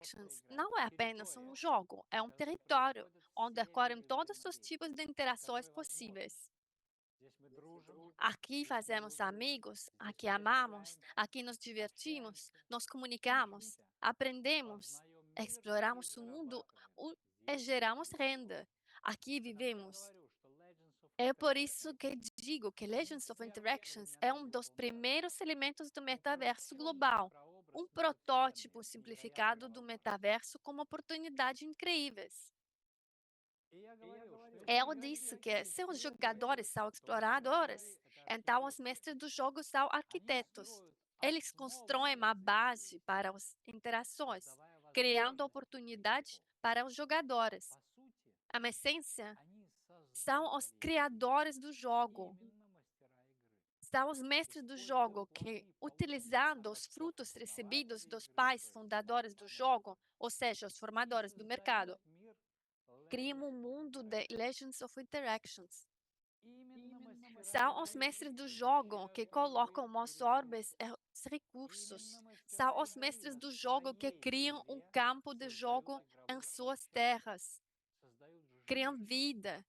Interactions não é apenas um jogo, é um território onde ocorrem todos os tipos de interações possíveis. Aqui fazemos amigos, aqui amamos, aqui nos divertimos, nos comunicamos, aprendemos, exploramos o mundo e geramos renda. Aqui vivemos. É por isso que digo que Legends of Interactions é um dos primeiros elementos do metaverso global, um protótipo simplificado do metaverso com oportunidades incríveis. Eu disse que se os jogadores são exploradores, então os mestres do jogo são arquitetos. Eles constroem uma base para as interações, criando oportunidades para os jogadores. A essência, são os criadores do jogo. São os mestres do jogo que, utilizando os frutos recebidos dos pais fundadores do jogo, ou seja, os formadores do mercado, criam um mundo de Legends of Interactions. São os mestres do jogo que colocam os orbes e os recursos. São os mestres do jogo que criam um campo de jogo em suas terras. Criam vida,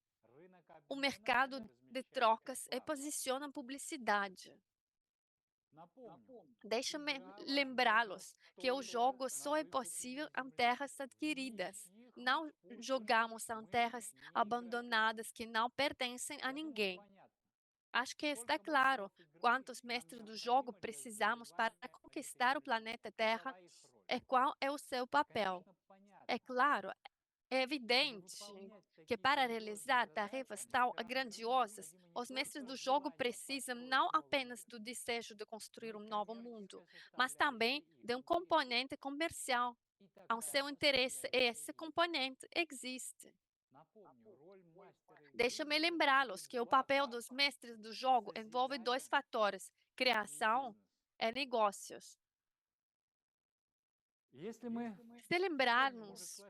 o mercado de trocas e posicionam publicidade. Deixa-me lembrá-los que o jogo só é possível em terras adquiridas. Não jogamos em terras abandonadas que não pertencem a ninguém. Acho que está claro quantos mestres do jogo precisamos para conquistar o planeta Terra e qual é o seu papel. É claro, é evidente que para realizar tarefas tão grandiosas, os mestres do jogo precisam não apenas do desejo de construir um novo mundo, mas também de um componente comercial. Ao seu interesse, esse componente existe. Deixa-me lembrá-los que o papel dos mestres do jogo envolve dois fatores: criação e negócios. Se lembrarmos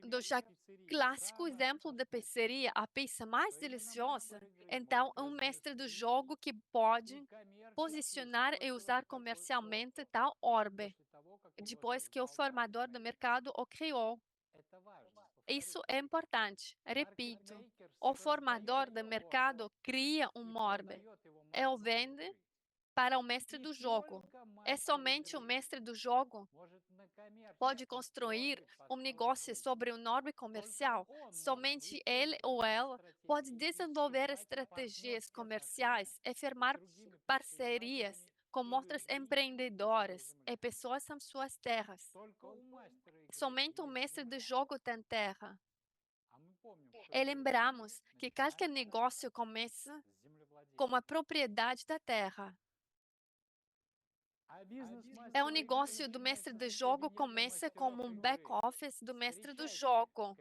do já clássico exemplo de pizzeria, a pizza mais deliciosa, então um mestre do jogo que pode posicionar e usar comercialmente tal orbe, depois que o formador do mercado o criou. Isso é importante. Repito, o formador de mercado cria um orbe e o vende para o mestre do jogo. É somente o mestre do jogo pode construir um negócio sobre um orbe comercial. Somente ele ou ela pode desenvolver estratégias comerciais e firmar parcerias com outros empreendedores e pessoas em suas terras. Somente o mestre do jogo tem terra. E lembramos que qualquer negócio começa com a propriedade da terra. É um negócio do mestre do jogo começa como um back-office do mestre do jogo.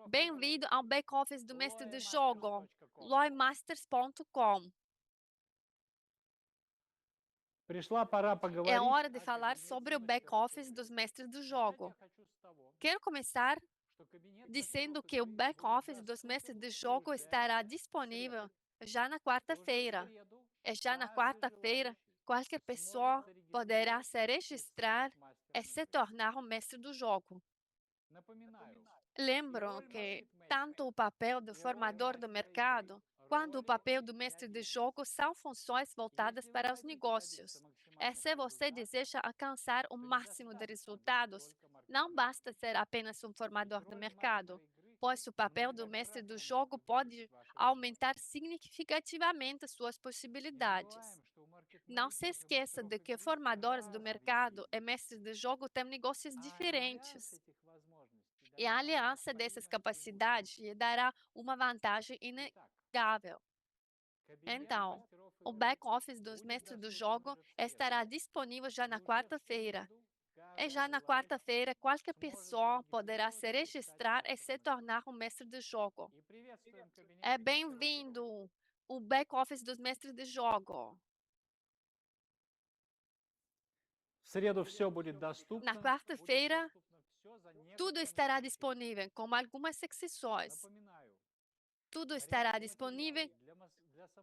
Bem-vindo ao back-office do mestre do jogo, loimasters.com. É hora de falar sobre o back-office dos mestres do jogo. Quero começar dizendo que o back-office dos mestres de jogo estará disponível já na quarta-feira. E já na quarta-feira, qualquer pessoa poderá se registrar e se tornar um mestre do jogo. Lembro que tanto o papel do formador do mercado quanto o papel do mestre de jogo são funções voltadas para os negócios. E se você deseja alcançar o máximo de resultados, não basta ser apenas um formador de mercado, pois o papel do mestre do jogo pode aumentar significativamente suas possibilidades. Não se esqueça de que formadores do mercado e mestres de jogo têm negócios diferentes. E a aliança dessas capacidades lhe dará uma vantagem inegável. Então, o back-office dos mestres do jogo estará disponível já na quarta-feira. E já na quarta-feira, qualquer pessoa poderá se registrar e se tornar um mestre de jogo. É bem-vindo o back-office dos mestres de jogo. Na quarta-feira, tudo estará disponível, com algumas exceções. Tudo estará disponível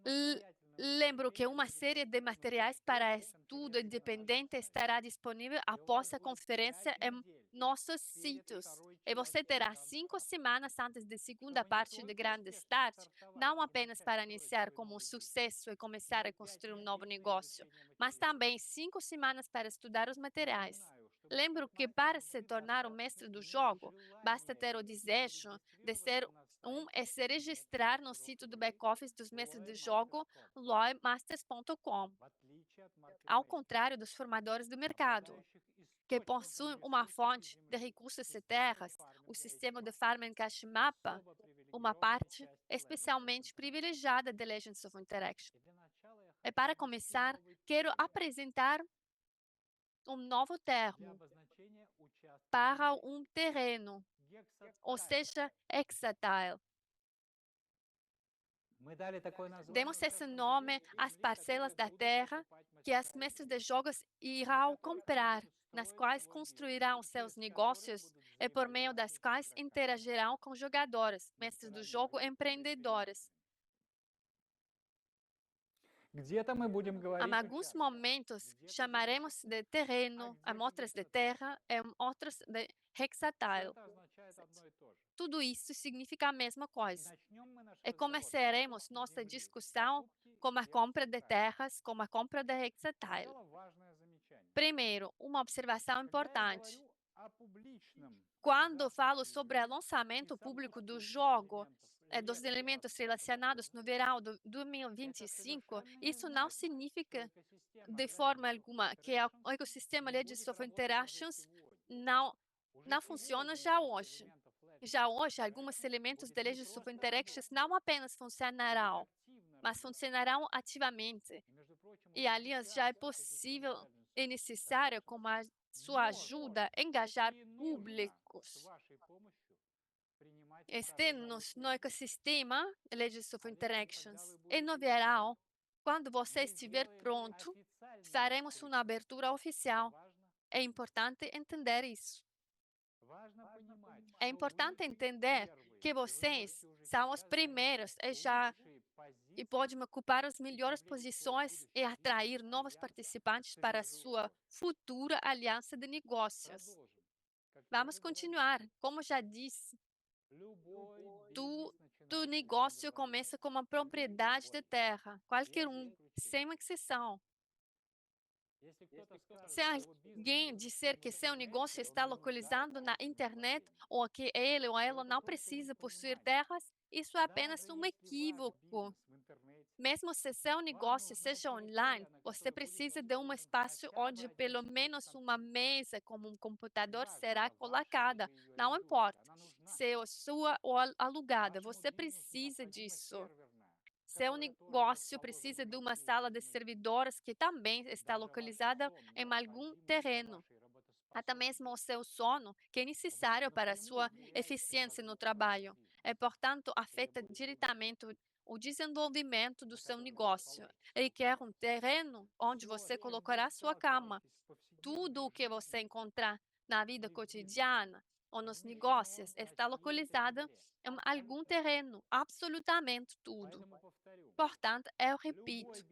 L- Lembro que uma série de materiais para estudo independente estará disponível após a conferência em nossos sítios. E você terá 5 semanas antes da segunda parte de Grande Start, não apenas para iniciar como um sucesso e começar a construir um novo negócio, mas também 5 semanas para estudar os materiais. Lembro que para se tornar um mestre do jogo, basta ter o desejo de ser é se registrar no sítio do back-office dos mestres de jogo loimasters.com, ao contrário dos formadores do mercado, que possuem uma fonte de recursos e terras, o sistema de Farm Cash Mapa, uma parte especialmente privilegiada de Legends of Interaction. E para começar, quero apresentar um novo termo para um terreno, ou seja, hexatile. Demos esse nome às parcelas da terra que as mestres de jogos irão comprar, nas quais construirão seus negócios e por meio das quais interagirão com jogadores, mestres do jogo empreendedores. Em alguns momentos, chamaremos de terreno, em outras de terra, em outras de hexatile. Tudo isso significa a mesma coisa. E começaremos nossa discussão com a compra de terras, com a compra de hexatile. Primeiro, uma observação importante. Quando falo sobre o lançamento público do jogo, dos elementos relacionados no verão de 2025, isso não significa de forma alguma que o ecossistema Legends of Interactions não funciona já hoje. Já hoje, alguns elementos de Legends of Interactions não apenas funcionarão, mas funcionarão ativamente. E, aliás, já é possível e necessário, com a sua ajuda, engajar públicos externos no ecossistema Legends of Interactions. E no verão, quando você estiver pronto, faremos uma abertura oficial. É importante entender isso. É importante entender que vocês são os primeiros e podem ocupar as melhores posições e atrair novos participantes para a sua futura aliança de negócios. Vamos continuar. Como já disse, todo negócio começa com uma propriedade de terra, qualquer um, sem exceção. Se alguém disser que seu negócio está localizado na internet ou que ele ou ela não precisa possuir terras, isso é apenas um equívoco. Mesmo se seu negócio seja online, você precisa de um espaço onde pelo menos uma mesa como um computador será colocada. Não importa se é sua ou alugada, você precisa disso. Seu negócio precisa de uma sala de servidores que também está localizada em algum terreno. Até mesmo o seu sono, que é necessário para a sua eficiência no trabalho. É, portanto, afeta diretamente o desenvolvimento do seu negócio. Ele quer um terreno onde você colocará sua cama. Tudo o que você encontrar na vida cotidiana ou nos negócios está localizado em algum terreno, absolutamente tudo. Portanto, eu repito,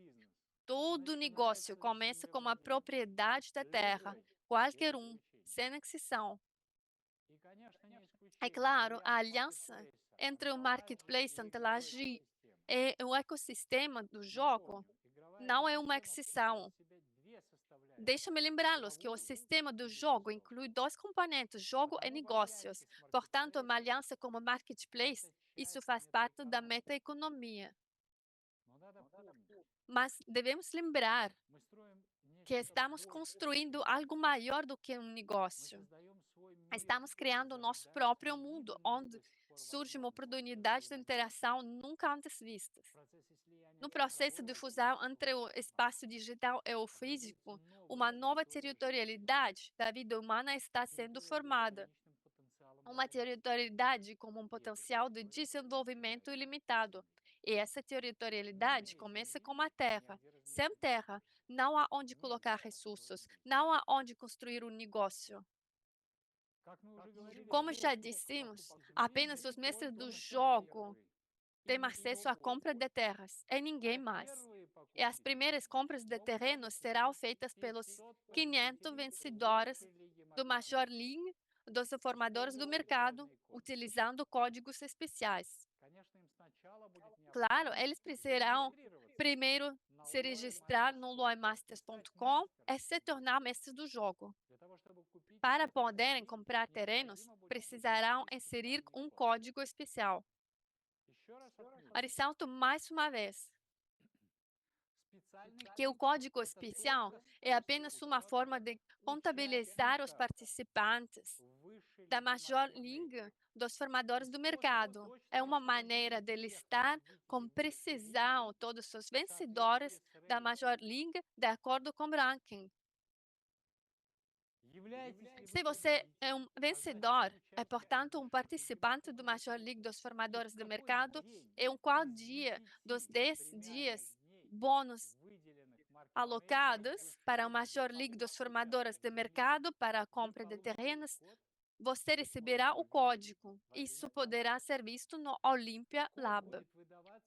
todo negócio começa com a propriedade da terra, qualquer um, sem exceção. É claro, a aliança entre o marketplace Antelagi e o ecossistema do jogo não é uma exceção. Deixa-me lembrá-los que o sistema do jogo inclui dois componentes, jogo e negócios. Portanto, uma aliança como marketplace, isso faz parte da meta-economia. Mas devemos lembrar que estamos construindo algo maior do que um negócio. Estamos criando o nosso próprio mundo, onde surge uma oportunidade de interação nunca antes vista. No processo de fusão entre o espaço digital e o físico, uma nova territorialidade da vida humana está sendo formada. Uma territorialidade com um potencial de desenvolvimento ilimitado. E essa territorialidade começa com a terra. Sem terra, não há onde colocar recursos, não há onde construir um negócio. Como já dissemos, apenas os mestres do jogo tem acesso à compra de terras, e ninguém mais. E as primeiras compras de terrenos serão feitas pelos 500 vencedores do Major League dos formadores do mercado, utilizando códigos especiais. Claro, eles precisarão primeiro se registrar no loimasters.com e se tornar mestres do jogo. Para poderem comprar terrenos, precisarão inserir um código especial. Ressalto mais uma vez que o código especial é apenas uma forma de contabilizar os participantes da Major League dos formadores do mercado. É uma maneira de listar com precisão todos os vencedores da Major League de acordo com o ranking. Se você é um vencedor, é, portanto, um participante do Major League dos formadores do mercado, em qual dia dos 10 dias bônus alocados para o Major League dos formadores de mercado para a compra de terrenos, você receberá o código. Isso poderá ser visto no Olympia Lab.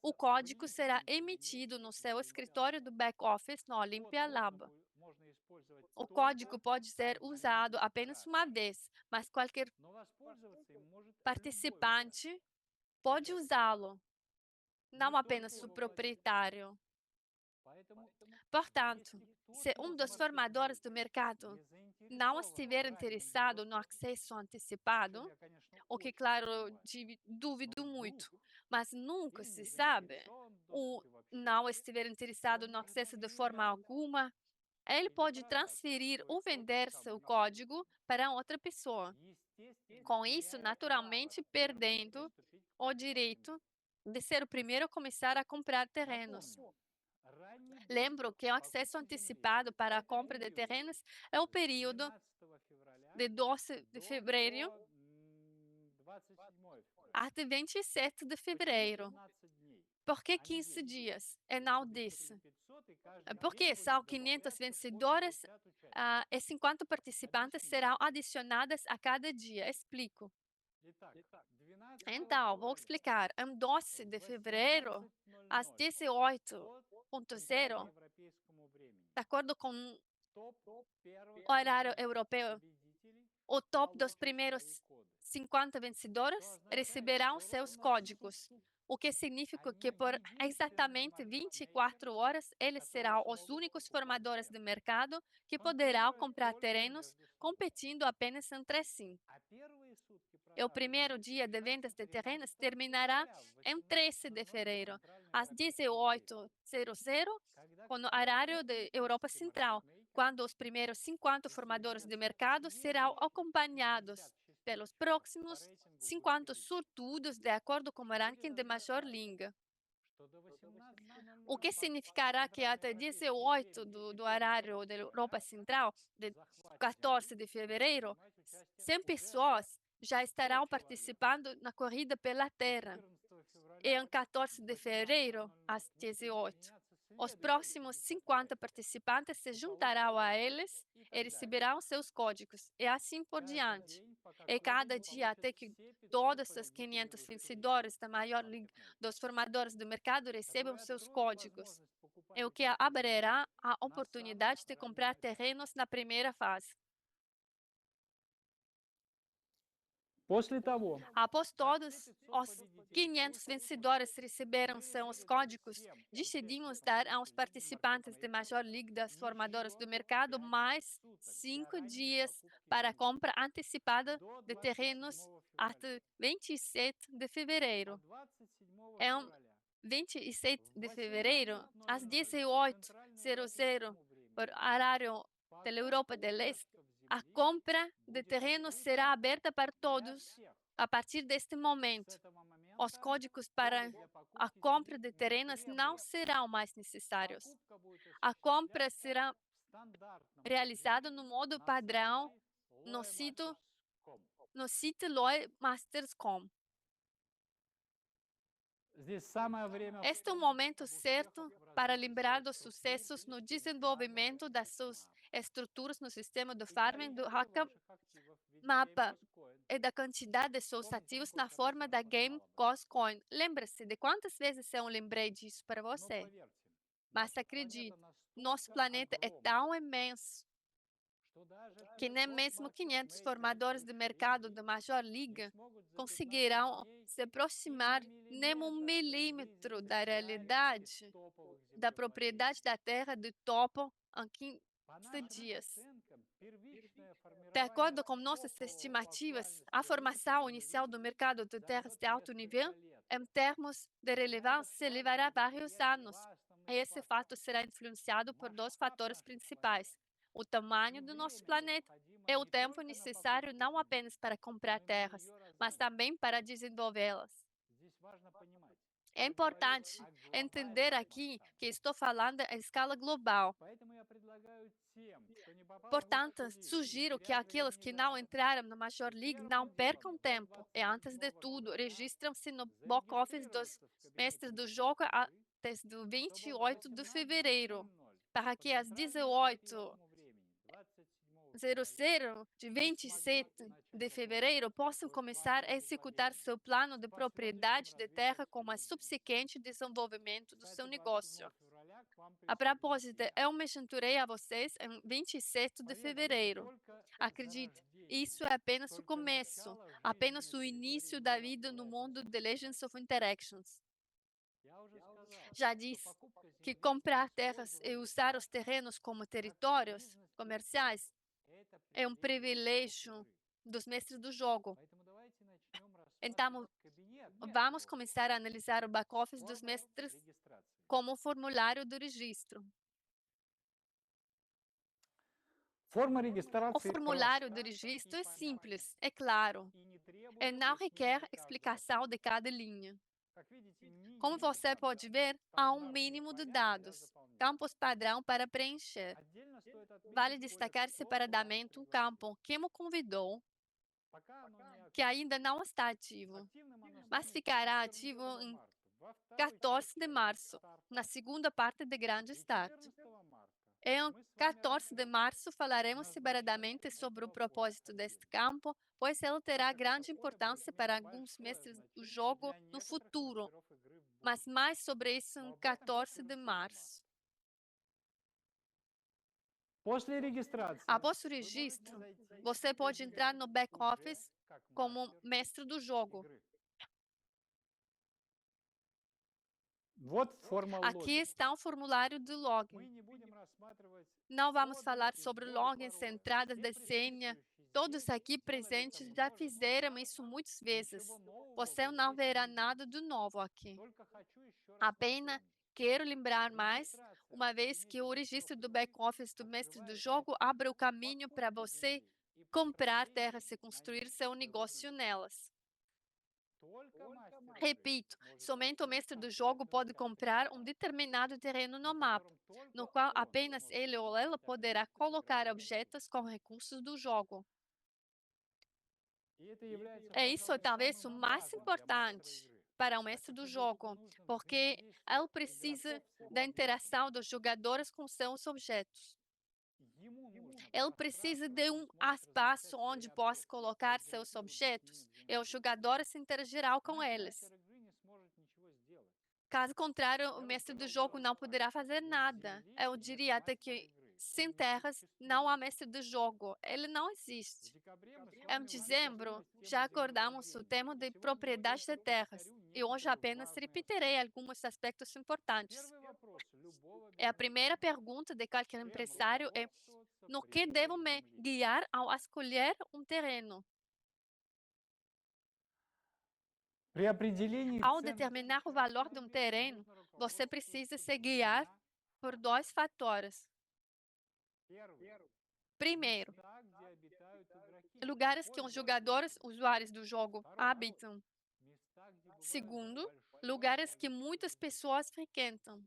O código será emitido no seu escritório do back-office no Olympia Lab. O código pode ser usado apenas uma vez, mas qualquer participante pode usá-lo, não apenas o proprietário. Portanto, se um dos formadores do mercado não estiver interessado no acesso antecipado, o que, claro, duvido muito, mas nunca se sabe, ou não estiver interessado no acesso de forma alguma, ele pode transferir ou vender seu código para outra pessoa. Com isso, naturalmente, perdendo o direito de ser o primeiro a começar a comprar terrenos. Lembro que o acesso antecipado para a compra de terrenos é o período de 12 de fevereiro até 27 de fevereiro. Por que 15 dias e não 10? Porque são 500 vencedores e 50 participantes serão adicionadas a cada dia. Explico. Então, vou explicar. Em 12 de fevereiro, às 18h00, de acordo com o horário europeu, o top dos primeiros 50 vencedores receberão seus códigos, o que significa que por exatamente 24 horas eles serão os únicos formadores de mercado que poderão comprar terrenos competindo apenas entre si. E o primeiro dia de vendas de terrenos terminará em 13 de fevereiro, às 18h00, com o horário da Europa Central, quando os primeiros 50 formadores de mercado serão acompanhados pelos próximos 50 sortudos de acordo com o ranking de Major League. O que significará que até 18 do horário da Europa Central, de 14 de fevereiro, 100 pessoas já estarão participando na corrida pela Terra. E em 14 de fevereiro, às 18h, os próximos 50 participantes se juntarão a eles e receberão seus códigos, e assim por diante. E cada dia, até que todos os 500 vencedores da maior liga dos formadores do mercado recebam seus códigos, é o que abrirá a oportunidade de comprar terrenos na primeira fase. Após todos os 500 vencedores receberam seus códigos, decidimos dar aos participantes da Major League das formadoras do mercado mais 5 dias para a compra antecipada de terrenos até 27 de fevereiro. Em 27 de fevereiro, às 18h00, por horário da Europa do Leste, a compra de terrenos será aberta para todos a partir deste momento. Os códigos para a compra de terrenos não serão mais necessários. A compra será realizada no modo padrão no site loimasters.com. Este é o momento certo para lembrar dos sucessos no desenvolvimento das suas estruturas no sistema de farming do Haka Mapa. é da quantidade de seus ativos na forma da Game Cost Coin. Lembra-se de quantas vezes eu lembrei disso para você? Mas acredite, nosso planeta é tão imenso que nem mesmo 500 formadores de mercado da Major Liga conseguirão se aproximar nem um milímetro da realidade da propriedade da terra do topo em 15 dias. De acordo com nossas estimativas, a formação inicial do mercado de terras de alto nível, em termos de relevância, levará vários anos. Esse fato será influenciado por dois fatores principais: o tamanho do nosso planeta e o tempo necessário não apenas para comprar terras, mas também para desenvolvê-las. É importante entender aqui que estou falando a escala global. Portanto, sugiro que aqueles que não entraram na Major League não percam tempo e, antes de tudo, registrem-se no box office dos mestres do jogo desde o 28 de fevereiro, para que às 18h00 de 27 de fevereiro possam começar a executar seu plano de propriedade de terra com o subsequente desenvolvimento do seu negócio. A propósito, eu me juntarei a vocês em 27 de fevereiro. Acredite, isso é apenas o começo, apenas o início da vida no mundo de Legends of Interactions. Já disse que comprar terras e usar os terrenos como territórios comerciais é um privilégio dos mestres do jogo. Então, vamos começar a analisar o back-office dos mestres como o formulário do registro. O formulário do registro é simples, é claro, e não requer explicação de cada linha. Como você pode ver, há um mínimo de dados, campos padrão para preencher. Vale destacar separadamente um campo que me convidou, que ainda não está ativo, mas ficará ativo em 14 de março, na segunda parte de Grande Start. Em 14 de março, falaremos separadamente sobre o propósito deste campo, pois ele terá grande importância para alguns mestres do jogo no futuro, mas mais sobre isso em 14 de março. Após o registro, você pode entrar no back-office como mestre do jogo. Aqui está o formulário de login. Não vamos falar sobre logins, entradas de senha. Todos aqui presentes já fizeram isso muitas vezes. Você não verá nada de novo aqui. Apenas quero lembrar mais, uma vez que o registro do back-office do mestre do jogo abre o caminho para você comprar terras e construir seu negócio nelas. Repito, somente o mestre do jogo pode comprar um determinado terreno no mapa, no qual apenas ele ou ela poderá colocar objetos com recursos do jogo. Isso é talvez o mais importante para o mestre do jogo, porque ele precisa da interação dos jogadores com seus objetos. Ele precisa de um espaço onde possa colocar seus objetos e os jogadores interagirão com eles. Caso contrário, o mestre do jogo não poderá fazer nada. Eu diria até que sem terras não há mestre do jogo. Ele não existe. Em dezembro, já acordamos o tema de propriedade de terras e hoje apenas repetirei alguns aspectos importantes. A primeira pergunta de qualquer empresário é: no que devo me guiar ao escolher um terreno? Ao determinar o valor de um terreno, você precisa se guiar por dois fatores. Primeiro, lugares que os jogadores, usuários do jogo, habitam. Segundo, lugares que muitas pessoas frequentam.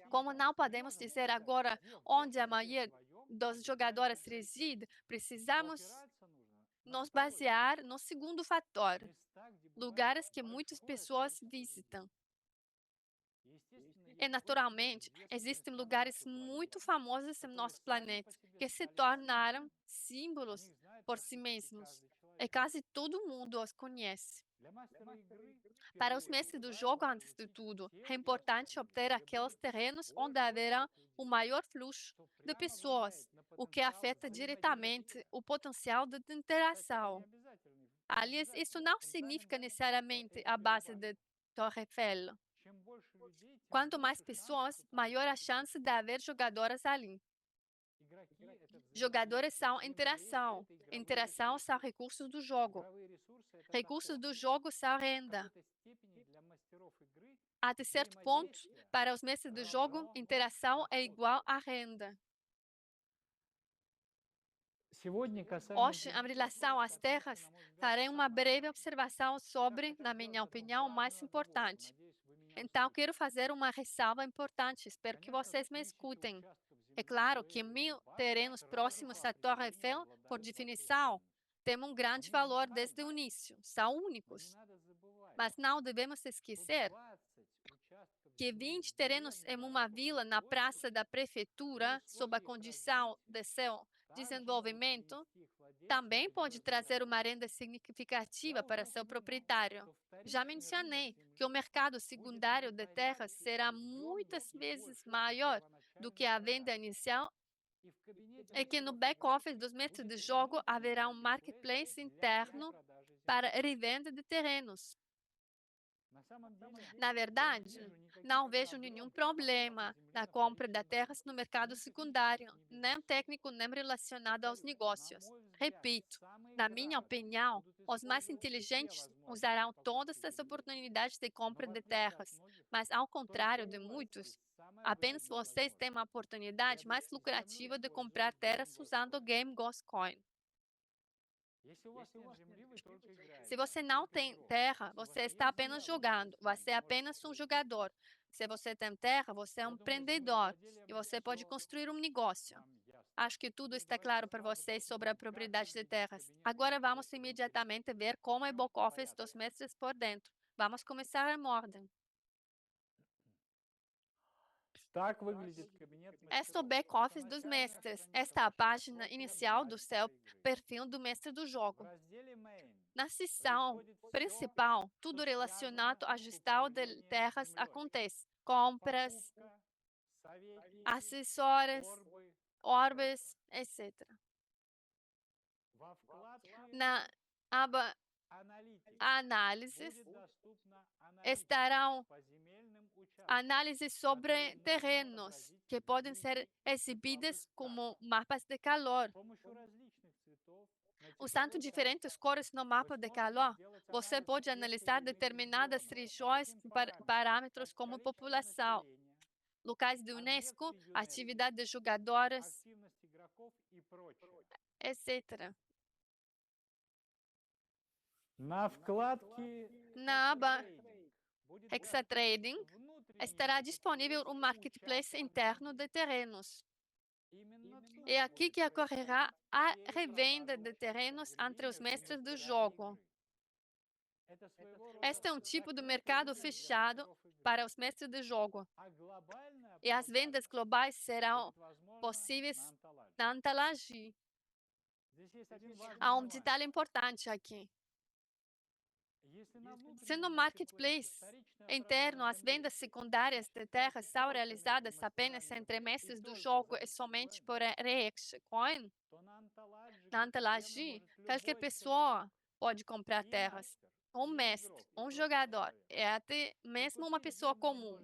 Como não podemos dizer agora onde a maioria dos jogadores reside, precisamos nos basear no segundo fator, lugares que muitas pessoas visitam. E, naturalmente, existem lugares muito famosos em nosso planeta que se tornaram símbolos por si mesmos, e quase todo mundo os conhece. Para os mestres do jogo, antes de tudo, é importante obter aqueles terrenos onde haverá o maior fluxo de pessoas, o que afeta diretamente o potencial de interação. Aliás, isso não significa necessariamente a base de Torre Eiffel. Quanto mais pessoas, maior a chance de haver jogadoras ali. Jogadores são interação. Interação são recursos do jogo. Recursos do jogo são renda. Até certo ponto, para os mestres do jogo, interação é igual a renda. Hoje, em relação às terras, farei uma breve observação sobre, na minha opinião, o mais importante. Então, quero fazer uma ressalva importante, espero que vocês me escutem. É claro que 1.000 terrenos próximos à Torre Eiffel, por definição, têm um grande valor desde o início, são únicos. Mas não devemos esquecer que 20 terrenos em uma vila na praça da prefeitura, sob a condição de seu desenvolvimento, também pode trazer uma renda significativa para seu proprietário. Já mencionei que o mercado secundário de terras será muitas vezes maior do que a venda inicial e que no back-office dos mestres de jogo haverá um marketplace interno para revenda de terrenos. Na verdade, não vejo nenhum problema na compra de terras no mercado secundário, nem técnico, nem relacionado aos negócios. Repito, na minha opinião, os mais inteligentes usarão todas as oportunidades de compra de terras, mas ao contrário de muitos, apenas vocês têm uma oportunidade mais lucrativa de comprar terras usando o Game Ghost Coin. Se você não tem terra, você está apenas jogando, você é apenas um jogador. Se você tem terra, você é um empreendedor e você pode construir um negócio. Acho que tudo está claro para vocês sobre a propriedade de terras. Agora vamos imediatamente ver como é o back-office dos mestres por dentro. Vamos começar a ordem. Este é o back-office dos mestres. Esta é a página inicial do seu perfil do mestre do jogo. Na seção principal, tudo relacionado à gestão de terras acontece. Compras, acessórios, orbes, etc. Na aba Análises, estarão análises sobre terrenos, que podem ser exibidas como mapas de calor. Usando diferentes cores no mapa de calor, você pode analisar determinadas regiões para parâmetros como população, locais de Unesco, atividade de jogadores, etc. Na aba Hexatrading, estará disponível um marketplace interno de terrenos. É aqui que ocorrerá a revenda de terrenos entre os mestres do jogo. Este é um tipo de mercado fechado para os mestres de jogo. E as vendas globais serão possíveis na Antalagi. Há um detalhe importante aqui. Sendo um marketplace interno, as vendas secundárias de terras são realizadas apenas entre mestres do jogo e somente por RX Coin. Na Antalagi, qualquer pessoa pode comprar terras. Um mestre, um jogador, é até mesmo uma pessoa comum.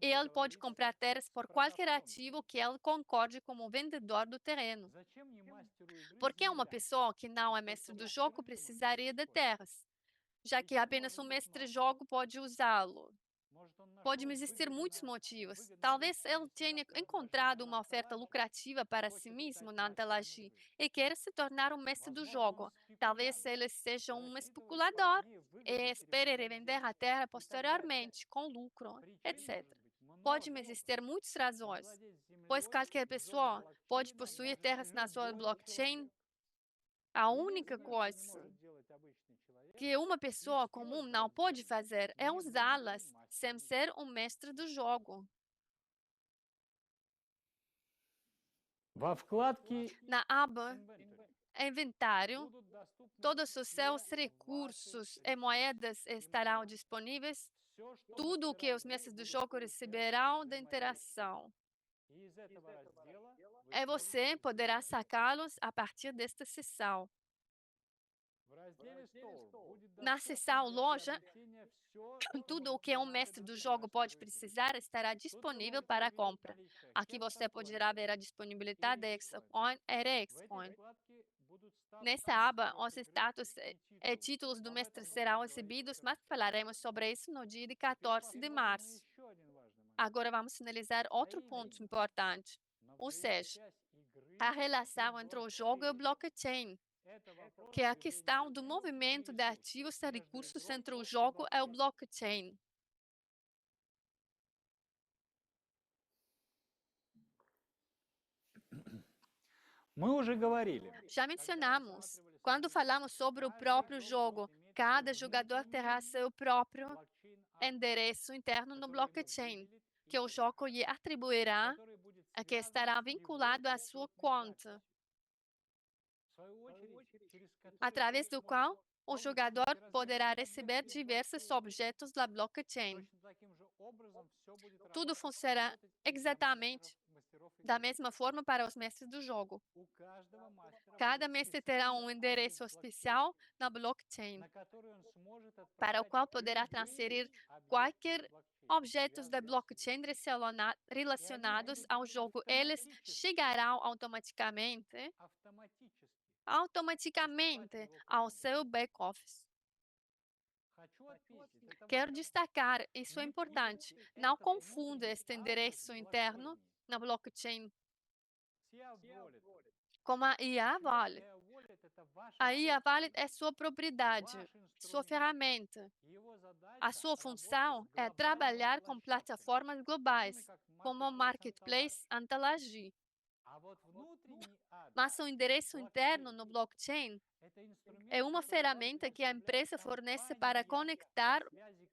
Ele pode comprar terras por qualquer ativo que ele concorde como vendedor do terreno. Porque uma pessoa que não é mestre do jogo precisaria de terras, já que apenas um mestre de jogo pode usá-lo. Podem existir muitos motivos. Talvez ele tenha encontrado uma oferta lucrativa para si mesmo na Antalagi e queira se tornar um mestre do jogo. Talvez ele seja um especulador e espere revender a terra posteriormente, com lucro, etc. Podem existir muitas razões, pois qualquer pessoa pode possuir terras na sua blockchain. A única coisa que uma pessoa comum não pode fazer é usá-las sem ser um mestre do jogo. Na aba Inventário, todos os seus recursos e moedas estarão disponíveis. Tudo o que os mestres do jogo receberão de interação. E você poderá sacá-los a partir desta seção. Na seção Loja, tudo o que um mestre do jogo pode precisar estará disponível para compra. Aqui você poderá ver a disponibilidade de Hexacoin e Rexcoin. Nesta aba, os status e títulos do mestre serão exibidos, mas falaremos sobre isso no dia de 14 de março. Agora vamos finalizar outro ponto importante, ou seja, a relação entre o jogo e o blockchain, que é a questão do movimento de ativos e recursos entre o jogo e o blockchain. Já mencionamos, quando falamos sobre o próprio jogo, cada jogador terá seu próprio endereço interno no blockchain, que o jogo lhe atribuirá, que estará vinculado à sua conta, através do qual o jogador poderá receber diversos objetos da blockchain. Tudo funcionará exatamente da mesma forma para os mestres do jogo. Cada mestre terá um endereço especial na blockchain, para o qual poderá transferir quaisquer objetos da blockchain relacionados ao jogo. Eles chegarão automaticamente ao seu back-office. Quero destacar, isso é importante, não confunda este endereço interno na blockchain com a IA Wallet. A IA Wallet é sua propriedade, sua ferramenta. A sua função é trabalhar com plataformas globais, como o Marketplace Antalagi. Mas o endereço interno no blockchain é uma ferramenta que a empresa fornece para conectar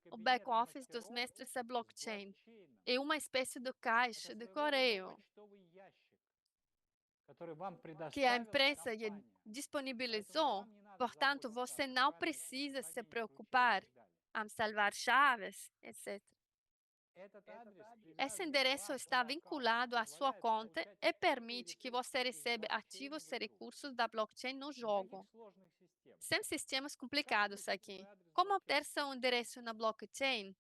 o back-office dos mestres à blockchain. É uma espécie de caixa de correio que a empresa lhe disponibilizou. Portanto, você não precisa se preocupar em salvar chaves, etc. Esse endereço está vinculado à sua conta e permite que você receba ativos e recursos da blockchain no jogo. Sem sistemas complicados aqui. Como obter seu endereço na blockchain?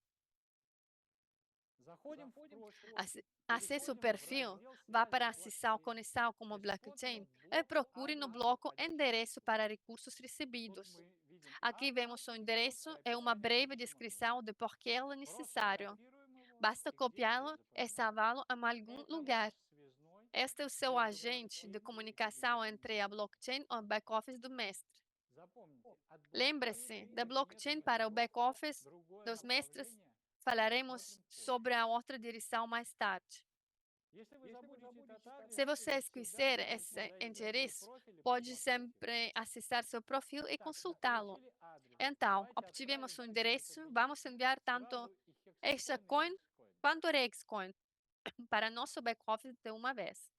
Acesse o perfil, vá para a seção Conexão com o blockchain e procure no bloco Endereço para recursos recebidos. Aqui vemos o endereço e uma breve descrição de por que ele é necessário. Basta copiá-lo e salvá-lo em algum lugar. Este é o seu agente de comunicação entre a blockchain e o back-office do mestre. Lembre-se, da blockchain para o back-office dos mestres, falaremos sobre a outra direção mais tarde. Se você esquecer esse endereço, pode sempre acessar seu perfil e consultá-lo. Então, obtivemos o endereço, vamos enviar tanto Hexacoin quanto Rexcoin para nosso back-office de uma vez.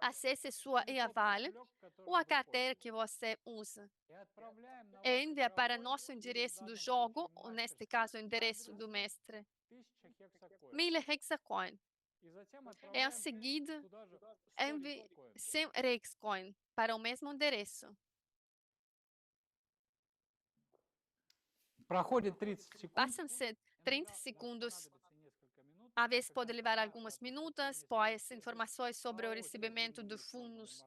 Acesse sua IA Wallet ou a carteira que você usa e envia para nosso endereço do jogo, ou neste caso, o endereço do mestre, 1000 Hexacoin. E em seguida, envie 100 Rexcoin para o mesmo endereço. Passam-se 30 segundos. Às vezes pode levar alguns minutos, pois informações sobre o recebimento de fundos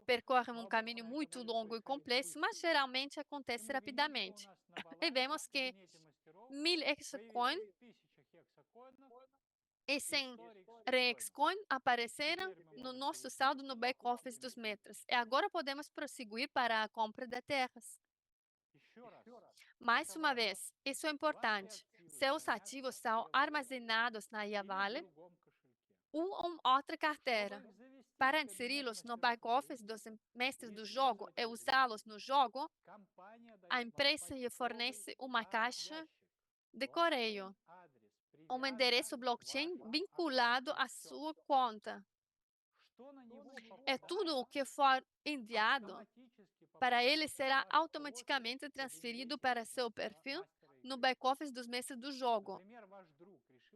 percorrem um caminho muito longo e complexo, mas geralmente acontece rapidamente. E vemos que 1000 Hexacoin e 100 Rexcoin apareceram no nosso saldo no back-office dos metros. E agora podemos prosseguir para a compra de terras. Mais uma vez, isso é importante. Seus ativos são armazenados na IA Wallet ou em outra carteira. Para inseri-los no back-office dos mestres do jogo e usá-los no jogo, a empresa lhe fornece uma caixa de correio, um endereço blockchain vinculado à sua conta. É tudo o que for enviado para ele será automaticamente transferido para seu perfil no back-office dos mestres do jogo.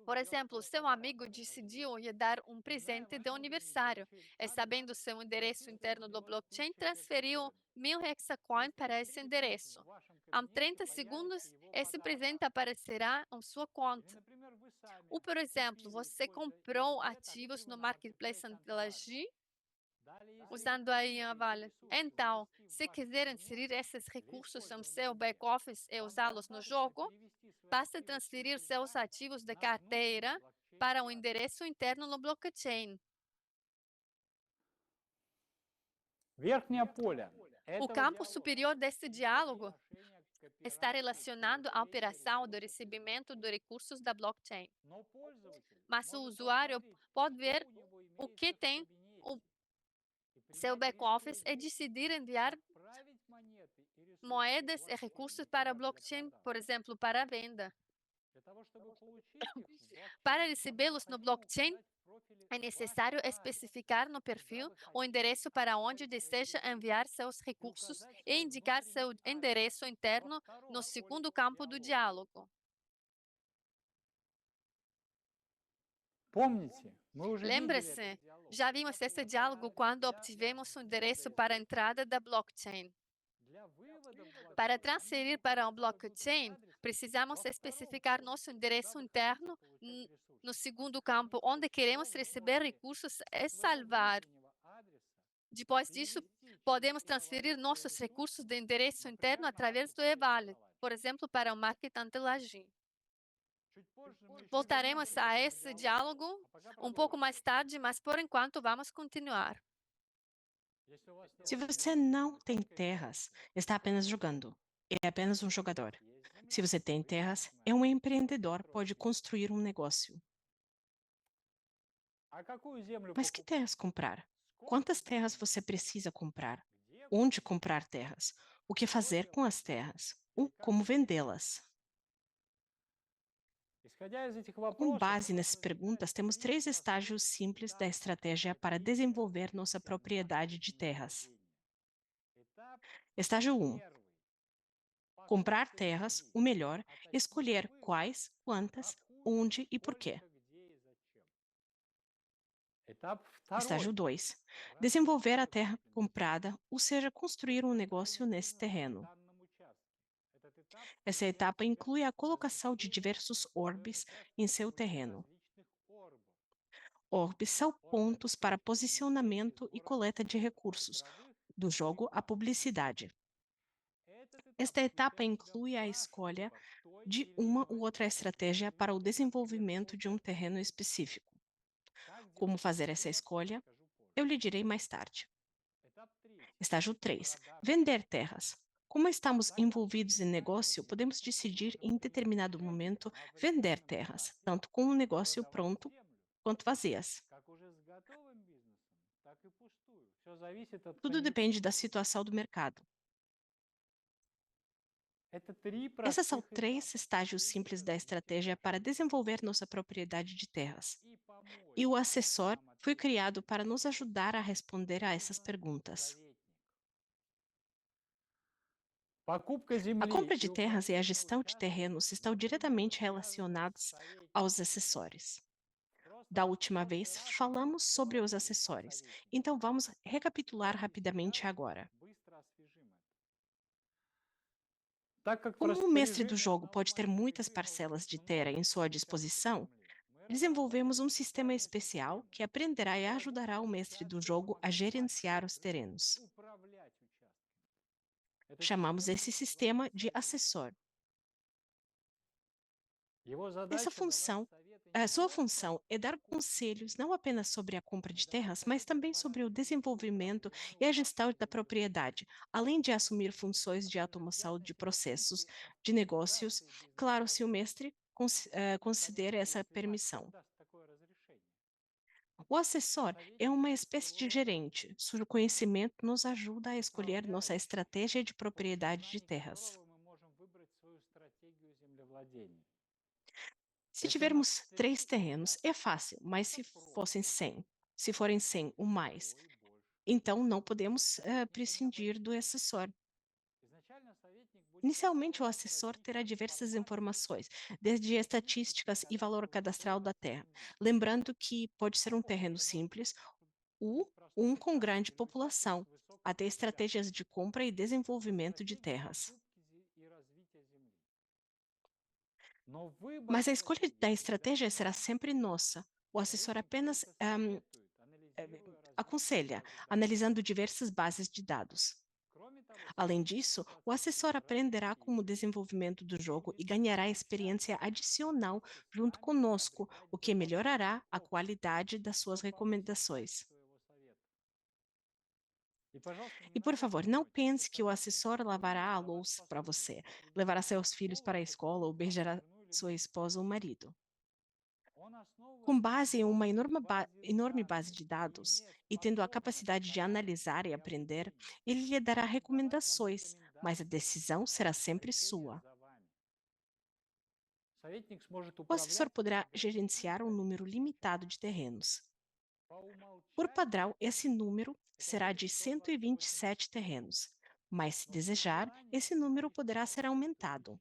Por exemplo, seu amigo decidiu lhe dar um presente de aniversário e, sabendo seu endereço interno do blockchain, transferiu 1000 hexacoin para esse endereço. Em 30 segundos, esse presente aparecerá em sua conta. Ou, por exemplo, você comprou ativos no Marketplace Antelagi usando aí a Vale. Então, se quiser inserir esses recursos em seu back-office e usá-los no jogo, basta transferir seus ativos de carteira para um endereço interno no blockchain. O campo superior deste diálogo está relacionado à operação do recebimento de recursos da blockchain. Mas o usuário pode ver o que tem o seu back-office e decidir enviar moedas e recursos para a blockchain, por exemplo, para a venda. Para recebê-los no blockchain, é necessário especificar no perfil o endereço para onde deseja enviar seus recursos e indicar seu endereço interno no segundo campo do diálogo. Lembre-se, já vimos esse diálogo quando obtivemos o endereço para a entrada da blockchain. Para transferir para um blockchain, precisamos especificar nosso endereço interno no segundo campo, onde queremos receber recursos e salvar. Depois disso, podemos transferir nossos recursos de endereço interno através do e-wallet, por exemplo, para o Market Antelagi. Voltaremos a esse diálogo um pouco mais tarde, mas por enquanto vamos continuar. Se você não tem terras, está apenas jogando. É apenas um jogador. Se você tem terras, é um empreendedor, pode construir um negócio. Mas que terras comprar? Quantas terras você precisa comprar? Onde comprar terras? O que fazer com as terras? Ou como vendê-las? Com base nessas perguntas, temos 3 estágios simples da estratégia para desenvolver nossa propriedade de terras. Estágio 1. Comprar terras, ou melhor, escolher quais, quantas, onde e por quê. Estágio 2. Desenvolver a terra comprada, ou seja, construir um negócio nesse terreno. Essa etapa inclui a colocação de diversos orbes em seu terreno. Orbes são pontos para posicionamento e coleta de recursos, do jogo à publicidade. Esta etapa inclui a escolha de uma ou outra estratégia para o desenvolvimento de um terreno específico. Como fazer essa escolha? Eu lhe direi mais tarde. Estágio 3. Vender terras. Como estamos envolvidos em negócio, podemos decidir em determinado momento vender terras, tanto com o negócio pronto quanto vazias. Tudo depende da situação do mercado. Esses são 3 estágios simples da estratégia para desenvolver nossa propriedade de terras. E o assessor foi criado para nos ajudar a responder a essas perguntas. A compra de terras e a gestão de terrenos estão diretamente relacionados aos acessórios. Da última vez, falamos sobre os acessórios, então vamos recapitular rapidamente agora. Como o mestre do jogo pode ter muitas parcelas de terra em sua disposição, desenvolvemos um sistema especial que aprenderá e ajudará o mestre do jogo a gerenciar os terrenos. Chamamos esse sistema de assessor. Sua função é dar conselhos não apenas sobre a compra de terras, mas também sobre o desenvolvimento e a gestão da propriedade, além de assumir funções de automação de processos, de negócios, claro, se o mestre considera essa permissão. O assessor é uma espécie de gerente. Seu conhecimento nos ajuda a escolher nossa estratégia de propriedade de terras. Se tivermos 3 terrenos, é fácil, mas se fossem 100? Se forem 100 ou mais, então não podemos prescindir do assessor. Inicialmente, o assessor terá diversas informações, desde estatísticas e valor cadastral da terra, lembrando que pode ser um terreno simples ou um com grande população, até estratégias de compra e desenvolvimento de terras. Mas a escolha da estratégia será sempre nossa. O assessor apenas aconselha, analisando diversas bases de dados. Além disso, o assessor aprenderá com o desenvolvimento do jogo e ganhará experiência adicional junto conosco, o que melhorará a qualidade das suas recomendações. E, por favor, não pense que o assessor lavará a louça para você, levará seus filhos para a escola ou beijará sua esposa ou marido. Com base em uma enorme base de dados e tendo a capacidade de analisar e aprender, ele lhe dará recomendações, mas a decisão será sempre sua. O assessor poderá gerenciar um número limitado de terrenos. Por padrão, esse número será de 127 terrenos, mas se desejar, esse número poderá ser aumentado.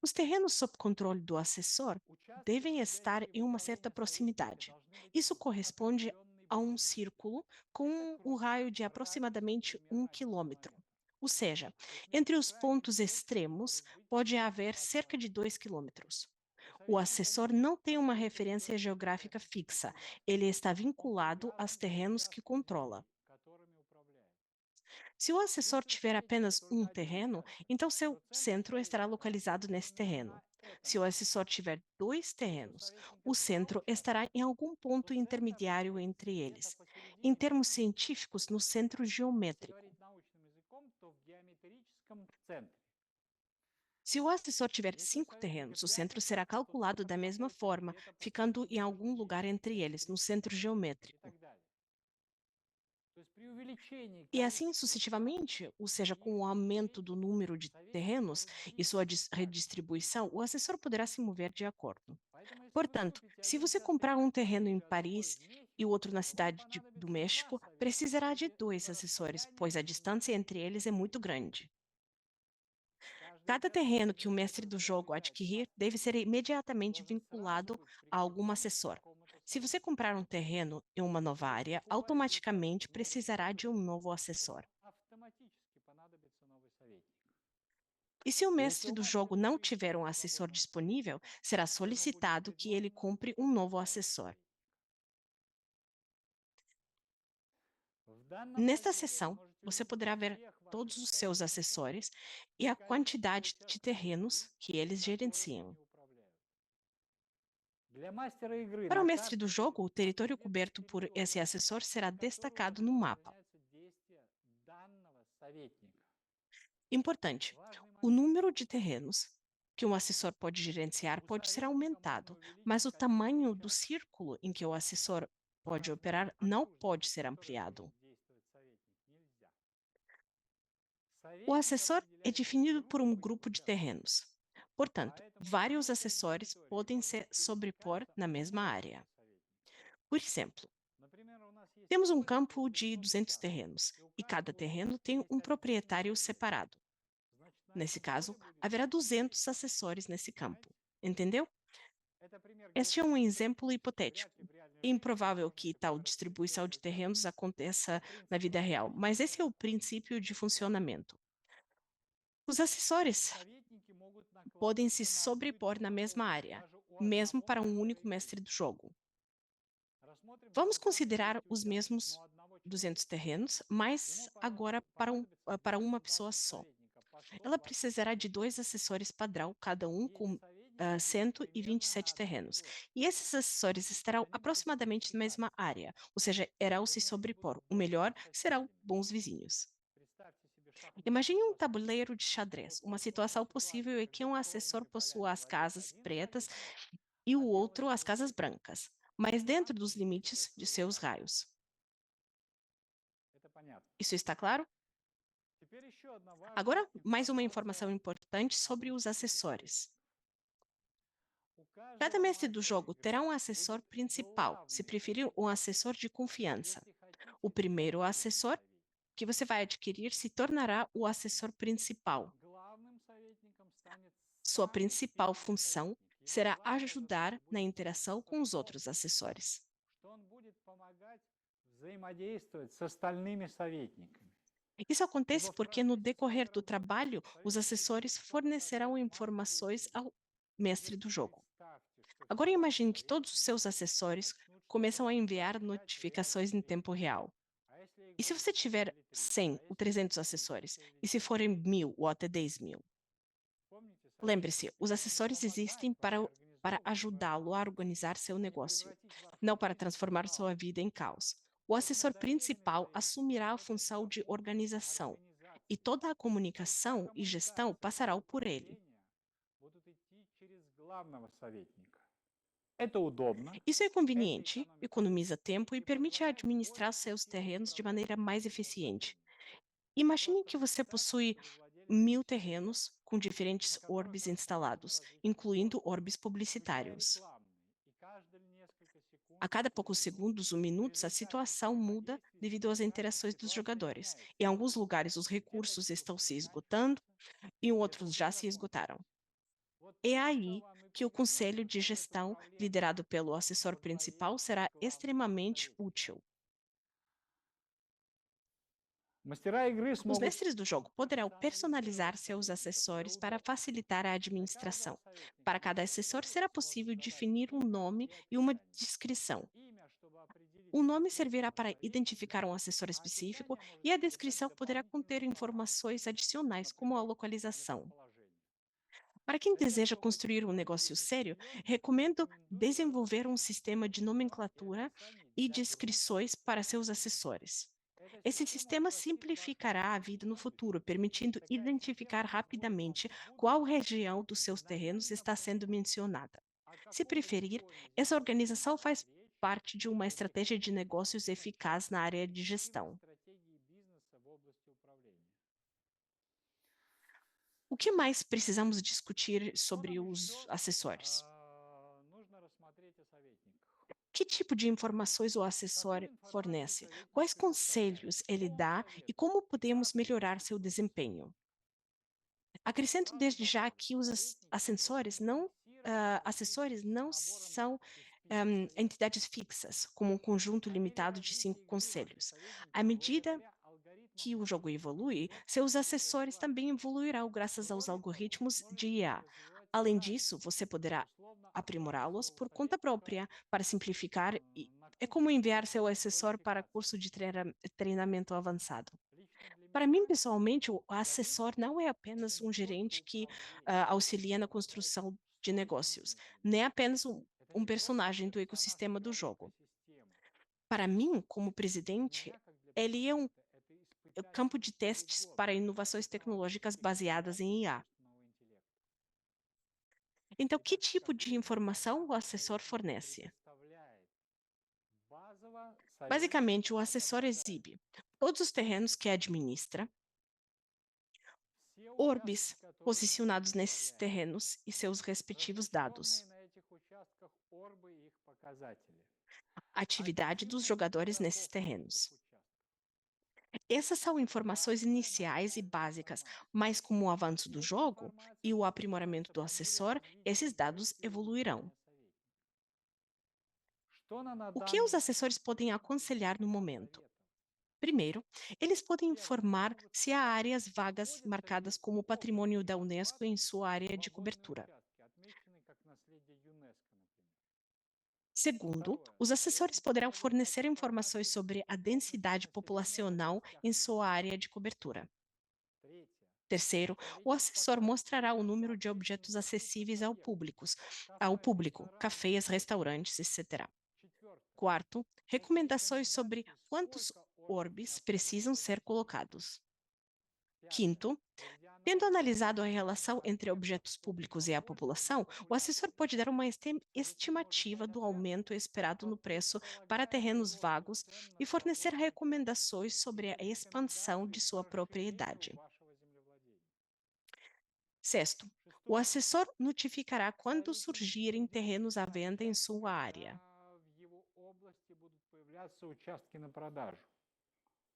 Os terrenos sob controle do assessor devem estar em uma certa proximidade. Isso corresponde a um círculo com um raio de aproximadamente 1 quilômetro. Ou seja, entre os pontos extremos pode haver cerca de 2 quilômetros. O assessor não tem uma referência geográfica fixa, ele está vinculado aos terrenos que controla. Se o assessor tiver apenas um terreno, então seu centro estará localizado nesse terreno. Se o assessor tiver dois terrenos, o centro estará em algum ponto intermediário entre eles. Em termos científicos, no centro geométrico. Se o assessor tiver 5 terrenos, o centro será calculado da mesma forma, ficando em algum lugar entre eles, no centro geométrico. E assim sucessivamente, ou seja, com o aumento do número de terrenos e sua redistribuição, o assessor poderá se mover de acordo. Portanto, se você comprar um terreno em Paris e o outro na cidade do México, precisará de dois assessores, pois a distância entre eles é muito grande. Cada terreno que o mestre do jogo adquirir deve ser imediatamente vinculado a algum assessor. Se você comprar um terreno em uma nova área, automaticamente precisará de um novo assessor. E se o mestre do jogo não tiver um assessor disponível, será solicitado que ele compre um novo assessor. Nesta seção, você poderá ver todos os seus assessores e a quantidade de terrenos que eles gerenciam. Para o mestre do jogo, o território coberto por esse assessor será destacado no mapa. Importante: o número de terrenos que um assessor pode gerenciar pode ser aumentado, mas o tamanho do círculo em que o assessor pode operar não pode ser ampliado. O assessor é definido por um grupo de terrenos. Portanto, vários assessores podem se sobrepor na mesma área. Por exemplo, temos um campo de 200 terrenos e cada terreno tem um proprietário separado. Nesse caso, haverá 200 assessores nesse campo. Entendeu? Este é um exemplo hipotético. É improvável que tal distribuição de terrenos aconteça na vida real, mas esse é o princípio de funcionamento. Os assessores podem se sobrepor na mesma área, mesmo para um único mestre do jogo. Vamos considerar os mesmos 200 terrenos, mas agora para uma pessoa só. Ela precisará de dois assessores padrão, cada um com 127 terrenos. E esses assessores estarão aproximadamente na mesma área, ou seja, irão se sobrepor. O melhor serão bons vizinhos. Imagine um tabuleiro de xadrez. Uma situação possível é que um assessor possua as casas pretas e o outro as casas brancas, mas dentro dos limites de seus raios. Isso está claro? Agora, mais uma informação importante sobre os assessores. Cada mestre do jogo terá um assessor principal, se preferir, um assessor de confiança. O primeiro assessor que você vai adquirir se tornará o assessor principal. Sua principal função será ajudar na interação com os outros assessores. Isso acontece porque, no decorrer do trabalho, os assessores fornecerão informações ao mestre do jogo. Agora imagine que todos os seus assessores começam a enviar notificações em tempo real. E se você tiver 100 ou 300 assessores? E se forem 1.000 ou até 10.000? Lembre-se, os assessores existem para ajudá-lo a organizar seu negócio, não para transformar sua vida em caos. O assessor principal assumirá a função de organização e toda a comunicação e gestão passará por ele. Isso é conveniente, economiza tempo e permite administrar seus terrenos de maneira mais eficiente. Imagine que você possui 1.000 terrenos com diferentes orbes instalados, incluindo orbes publicitários. A cada poucos segundos ou minutos, a situação muda devido às interações dos jogadores. Em alguns lugares, os recursos estão se esgotando e em outros já se esgotaram. É aí que o conselho de gestão, liderado pelo assessor principal, será extremamente útil. Os mestres do jogo poderão personalizar seus assessores para facilitar a administração. Para cada assessor, será possível definir um nome e uma descrição. O nome servirá para identificar um assessor específico e a descrição poderá conter informações adicionais, como a localização. Para quem deseja construir um negócio sério, recomendo desenvolver um sistema de nomenclatura e descrições para seus assessores. Esse sistema simplificará a vida no futuro, permitindo identificar rapidamente qual região dos seus terrenos está sendo mencionada. Se preferir, essa organização faz parte de uma estratégia de negócios eficaz na área de gestão. O que mais precisamos discutir sobre os assessores? Que tipo de informações o assessor fornece? Quais conselhos ele dá e como podemos melhorar seu desempenho? Acrescento desde já que os assessores não são entidades fixas, como um conjunto limitado de 5 conselhos. À medida que o jogo evolui, seus assessores também evoluirão graças aos algoritmos de IA. Além disso, você poderá aprimorá-los por conta própria para simplificar e é como enviar seu assessor para curso de treinamento avançado. Para mim, pessoalmente, o assessor não é apenas um gerente que auxilia na construção de negócios, nem apenas um personagem do ecossistema do jogo. Para mim, como presidente, ele é um campo de testes para inovações tecnológicas baseadas em IA. Então, que tipo de informação o assessor fornece? Basicamente, o assessor exibe todos os terrenos que administra, orbes posicionados nesses terrenos e seus respectivos dados, a atividade dos jogadores nesses terrenos. Essas são informações iniciais e básicas, mas com o avanço do jogo e o aprimoramento do assessor, esses dados evoluirão. O que os assessores podem aconselhar no momento? Primeiro, eles podem informar se há áreas vagas marcadas como patrimônio da Unesco em sua área de cobertura. Segundo, os assessores poderão fornecer informações sobre a densidade populacional em sua área de cobertura. Terceiro, o assessor mostrará o número de objetos acessíveis ao público, cafés, restaurantes, etc. Quarto, recomendações sobre quantos orbes precisam ser colocados. Quinto, tendo analisado a relação entre objetos públicos e a população, o assessor pode dar uma estimativa do aumento esperado no preço para terrenos vagos e fornecer recomendações sobre a expansão de sua propriedade. Sexto, O assessor notificará quando surgirem terrenos à venda em sua área.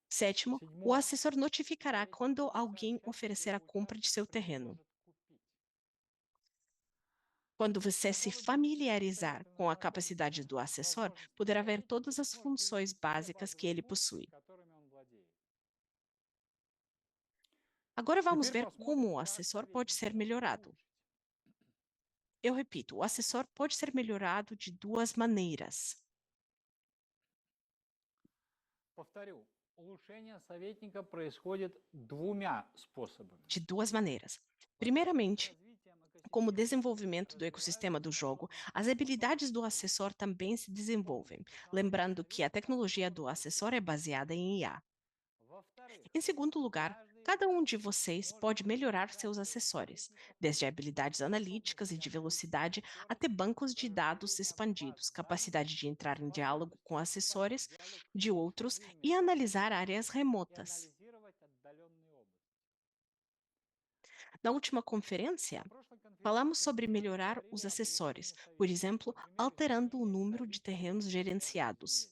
Sétimo, o assessor notificará quando alguém oferecer a compra de seu terreno. Quando você se familiarizar com a capacidade do assessor, poderá ver todas as funções básicas que ele possui. Agora vamos ver como o assessor pode ser melhorado. Eu repito, o assessor pode ser melhorado de duas maneiras. Повторю, улучшение советника происходит двумя способами. De duas maneiras. Primeiramente, como desenvolvimento do ecossistema do jogo, as habilidades do assessor também se desenvolvem, lembrando que a tecnologia do assessor é baseada em IA. Em segundo lugar, cada um de vocês pode melhorar seus acessórios, desde habilidades analíticas e de velocidade até bancos de dados expandidos, capacidade de entrar em diálogo com acessórios de outros e analisar áreas remotas. Na última conferência, falamos sobre melhorar os acessórios, por exemplo, alterando o número de terrenos gerenciados.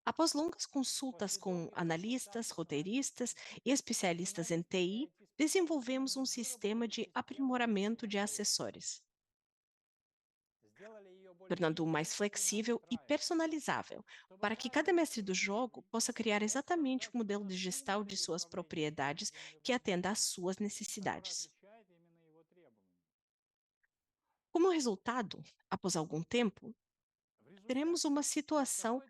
Após longas consultas com analistas, roteiristas e especialistas em TI, desenvolvemos um sistema de aprimoramento de acessórios, tornando-o mais flexível e personalizável, para que cada mestre do jogo possa criar exatamente o modelo digital de suas propriedades que atenda às suas necessidades. Como resultado, após algum tempo, teremos uma situação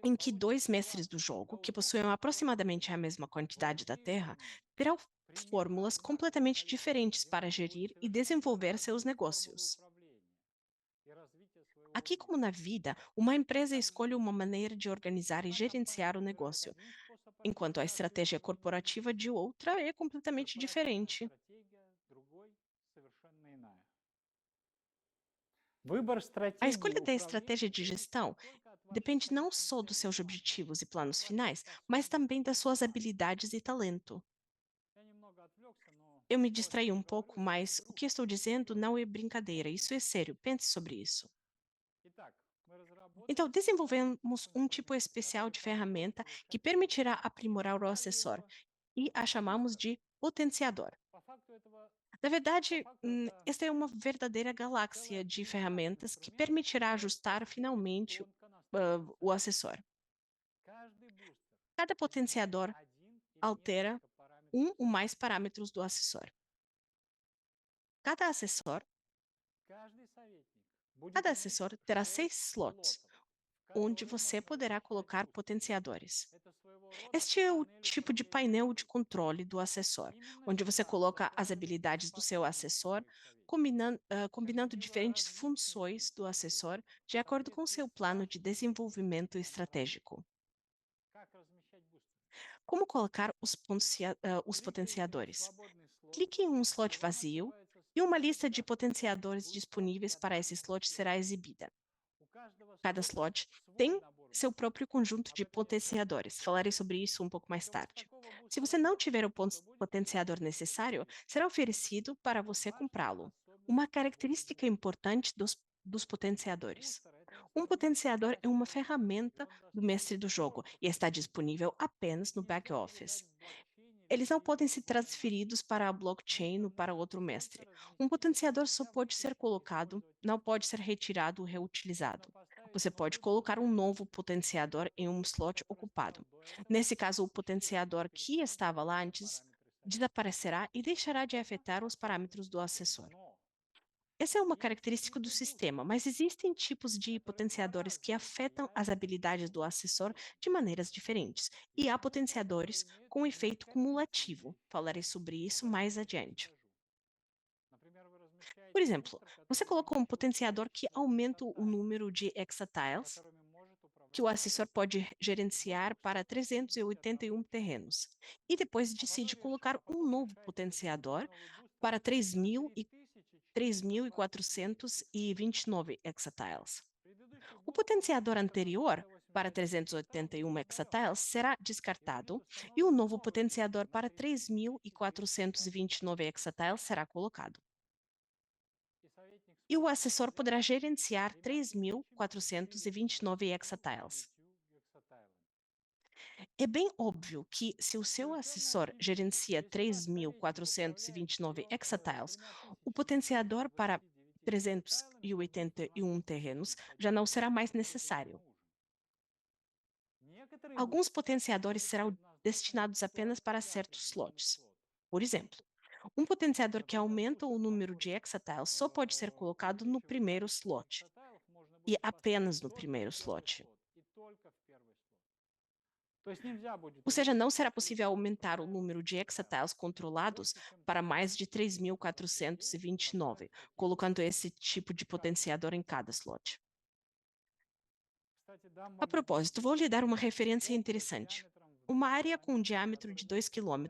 em que dois mestres do jogo, que possuem aproximadamente a mesma quantidade da terra, terão fórmulas completamente diferentes para gerir e desenvolver seus negócios. Aqui, como na vida, uma empresa escolhe uma maneira de organizar e gerenciar o negócio, enquanto a estratégia corporativa de outra é completamente diferente. A escolha da estratégia de gestão depende não só dos seus objetivos e planos finais, mas também das suas habilidades e talento. Eu me distraí um pouco, mas o que estou dizendo não é brincadeira, isso é sério, pense sobre isso. Então, desenvolvemos um tipo especial de ferramenta que permitirá aprimorar o assessor e a chamamos de potenciador. Na verdade, esta é uma verdadeira galáxia de ferramentas que permitirá ajustar finalmente o assessor. Cada potenciador altera um ou mais parâmetros do assessor. Cada assessor, cada assessor terá 6 slots, onde você poderá colocar potenciadores. Este é o tipo de painel de controle do assessor, onde você coloca as habilidades do seu assessor, combinando diferentes funções do assessor de acordo com seu plano de desenvolvimento estratégico. Como colocar os potenciadores? Clique em um slot vazio e uma lista de potenciadores disponíveis para esse slot será exibida. Cada slot tem seu próprio conjunto de potenciadores. Falarei sobre isso um pouco mais tarde. Se você não tiver o potenciador necessário, será oferecido para você comprá-lo. Uma característica importante dos potenciadores. Um potenciador é uma ferramenta do mestre do jogo e está disponível apenas no back-office. Eles não podem ser transferidos para a blockchain ou para outro mestre. Um potenciador só pode ser colocado, não pode ser retirado ou reutilizado. Você pode colocar um novo potenciador em um slot ocupado. Nesse caso, o potenciador que estava lá antes desaparecerá e deixará de afetar os parâmetros do assessor. Essa é uma característica do sistema, mas existem tipos de potenciadores que afetam as habilidades do assessor de maneiras diferentes, e há potenciadores com efeito cumulativo. Falarei sobre isso mais adiante. Por exemplo, você colocou um potenciador que aumenta o número de exatiles que o assessor pode gerenciar para 381 terrenos, e depois decide colocar um novo potenciador para 3.429 exatiles. O potenciador anterior para 381 hexatiles será descartado e um novo potenciador para 3.429 hexatiles será colocado. E o assessor poderá gerenciar 3.429 hexatiles. É bem óbvio que, se o seu assessor gerencia 3.429 hexatiles, o potenciador para 381 terrenos já não será mais necessário. Alguns potenciadores serão destinados apenas para certos slots. Por exemplo, um potenciador que aumenta o número de hexatiles só pode ser colocado no primeiro slot, e apenas no primeiro slot. Ou seja, não será possível aumentar o número de hexatiles controlados para mais de 3.429, colocando esse tipo de potenciador em cada slot. A propósito, vou lhe dar uma referência interessante. Uma área com um diâmetro de 2 km,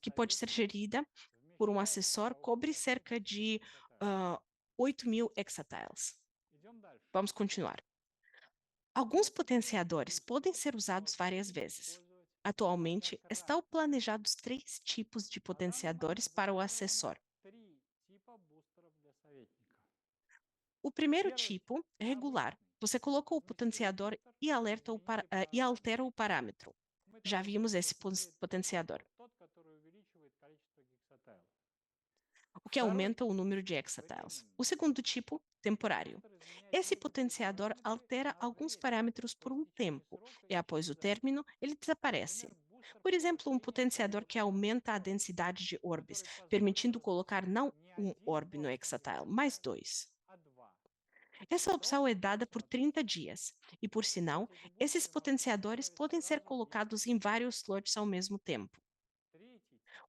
que pode ser gerida por um assessor, cobre cerca de 8.000 hexatiles. Vamos continuar. Alguns potenciadores podem ser usados várias vezes. Atualmente, estão planejados 3 tipos de potenciadores para o assessor. O primeiro tipo é regular. Você coloca o potenciador e altera o parâmetro. Já vimos esse potenciador, o que aumenta o número de hexatiles. O segundo tipo, temporário. Esse potenciador altera alguns parâmetros por um tempo, e após o término, ele desaparece. Por exemplo, um potenciador que aumenta a densidade de orbes, permitindo colocar não um orbe no hexatile, mas 2. Essa opção é dada por 30 dias, e por sinal, esses potenciadores podem ser colocados em vários slots ao mesmo tempo.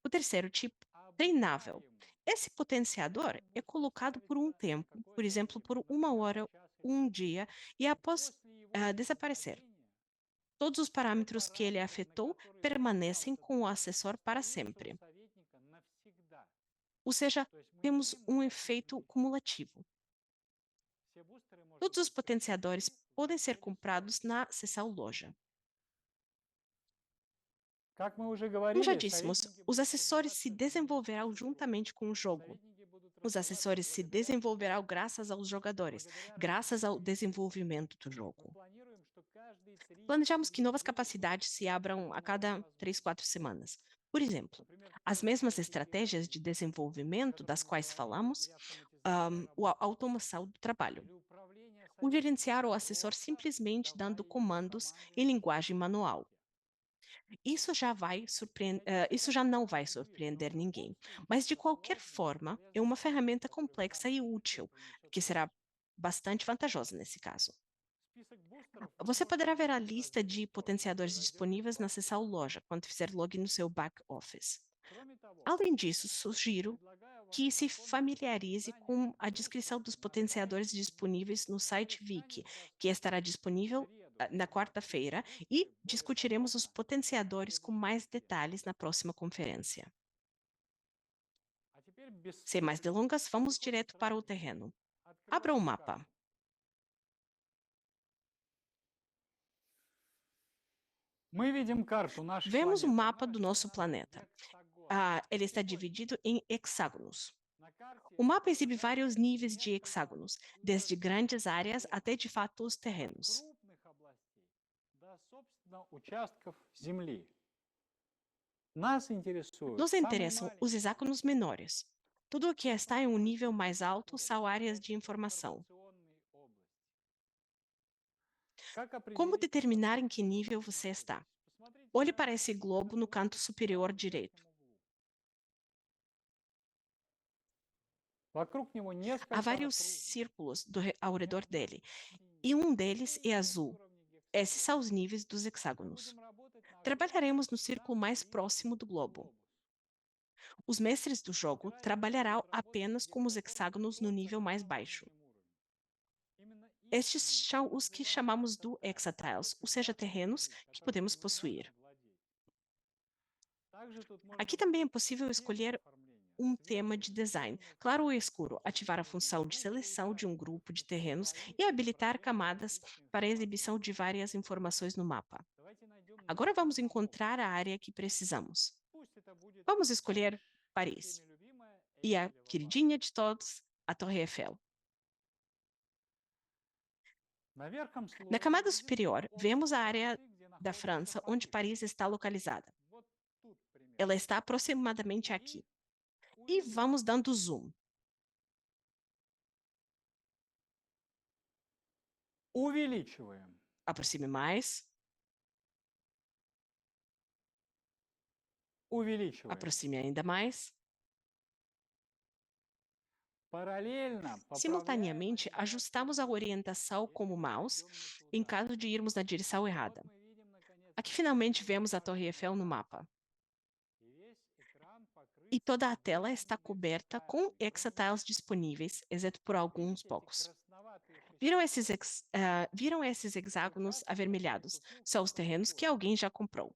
O terceiro tipo, treinável. Esse potenciador é colocado por um tempo, por exemplo, por 1 hora, um dia, e após desaparecer. Todos os parâmetros que ele afetou permanecem com o assessor para sempre. Ou seja, temos um efeito cumulativo. Todos os potenciadores podem ser comprados na seção loja. Como já dissemos, os assessores se desenvolverão juntamente com o jogo. Os assessores se desenvolverão graças aos jogadores, graças ao desenvolvimento do jogo. Planejamos que novas capacidades se abram a cada 3, 4 semanas. Por exemplo, as mesmas estratégias de desenvolvimento das quais falamos, a automação do trabalho. O gerenciar o assessor simplesmente dando comandos em linguagem manual. Isso já não vai surpreender ninguém, mas de qualquer forma, é uma ferramenta complexa e útil, que será bastante vantajosa nesse caso. Você poderá ver a lista de potenciadores disponíveis na seção loja quando fizer login no seu back-office. Além disso, sugiro que se familiarize com a descrição dos potenciadores disponíveis no site Wiki, que estará disponível na quarta-feira, e discutiremos os potenciadores com mais detalhes na próxima conferência. Sem mais delongas, vamos direto para o terreno. Abra o mapa. Vemos o mapa do nosso planeta. Ele está dividido em hexágonos. O mapa exibe vários níveis de hexágonos, desde grandes áreas até de fato os terrenos. Nos interessam os hexágonos menores. Tudo o que está em um nível mais alto são áreas de informação. Como determinar em que nível você está? Olhe para esse globo no canto superior direito. Há vários círculos ao redor dele, e um deles é azul. Esses são os níveis dos hexágonos. Trabalharemos no círculo mais próximo do globo. Os mestres do jogo trabalharão apenas com os hexágonos no nível mais baixo. Estes são os que chamamos de hexatiles, ou seja, terrenos que podemos possuir. Aqui também é possível escolher um tema de design, claro ou escuro, ativar a função de seleção de um grupo de terrenos e habilitar camadas para a exibição de várias informações no mapa. Agora vamos encontrar a área que precisamos. Vamos escolher Paris e a queridinha de todos, a Torre Eiffel. Na camada superior, vemos a área da França onde Paris está localizada. Ela está aproximadamente aqui. E vamos dando zoom. Увеличиваем. Aproxime mais, Увеличиваем. aproxime ainda mais. Параллельно Simultaneamente, ajustamos a orientação com o mouse em caso de irmos na direção errada. Aqui finalmente vemos a Torre Eiffel no mapa. E toda a tela está coberta com hexatiles disponíveis, exceto por alguns poucos. Viram esses hexágonos avermelhados? São os terrenos que alguém já comprou.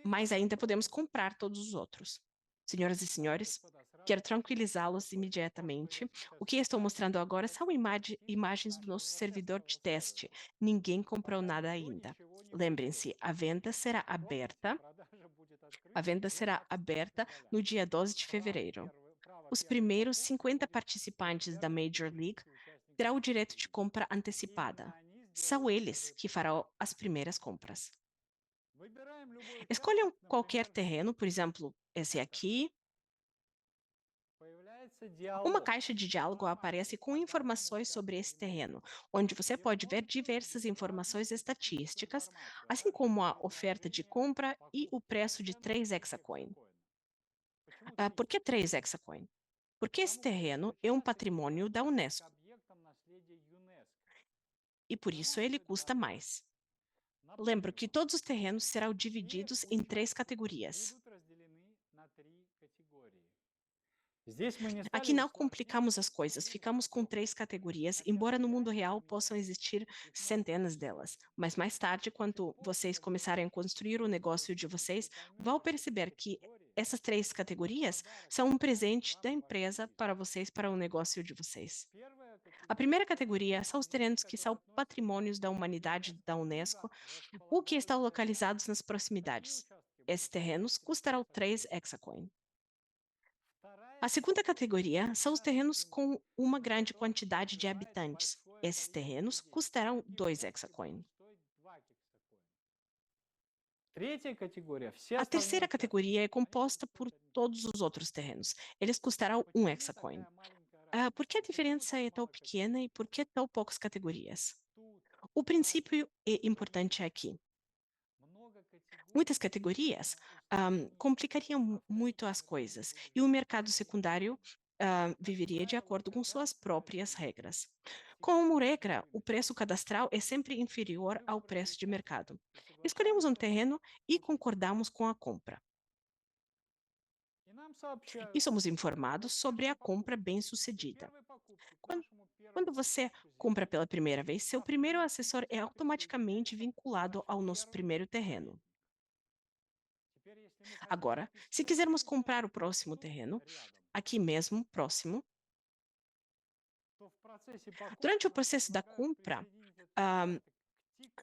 Mas ainda podemos comprar todos os outros. Senhoras e senhores, quero tranquilizá-los imediatamente. O que estou mostrando agora são imagens do nosso servidor de teste. Ninguém comprou nada ainda. Lembrem-se, a venda será aberta no dia 12 de fevereiro. Os primeiros 50 participantes da Major League terão o direito de compra antecipada. São eles que farão as primeiras compras. Escolham qualquer terreno, por exemplo, esse aqui. Uma caixa de diálogo aparece com informações sobre esse terreno, onde você pode ver diversas informações estatísticas, assim como a oferta de compra e o preço de 3 hexacoin. Por que 3 hexacoin? Porque esse terreno é um patrimônio da Unesco e por isso ele custa mais. Lembro que todos os terrenos serão divididos em 3 categorias. Aqui não complicamos as coisas, ficamos com 3 categorias, embora no mundo real possam existir centenas delas. Mas mais tarde, quando vocês começarem a construir o negócio de vocês, vão perceber que essas 3 categorias são um presente da empresa para vocês, para o negócio de vocês. A primeira categoria são os terrenos que são patrimônios da humanidade da Unesco, ou que estão localizados nas proximidades. Esses terrenos custarão 3 hexacoin. A segunda categoria são os terrenos com uma grande quantidade de habitantes. Esses terrenos custarão 2 hexacoin. A terceira categoria é composta por todos os outros terrenos. Eles custarão 1 hexacoin. Por que a diferença é tão pequena e por que tão poucas categorias? O princípio é importante aqui. Muitas categorias complicariam muito as coisas e o mercado secundário viveria de acordo com suas próprias regras. Como regra, o preço cadastral é sempre inferior ao preço de mercado. Escolhemos um terreno e concordamos com a compra. E somos informados sobre a compra bem-sucedida. Quando você compra pela primeira vez, seu primeiro assessor é automaticamente vinculado ao nosso primeiro terreno. Agora, se quisermos comprar o próximo terreno, aqui mesmo, próximo, durante o processo da compra,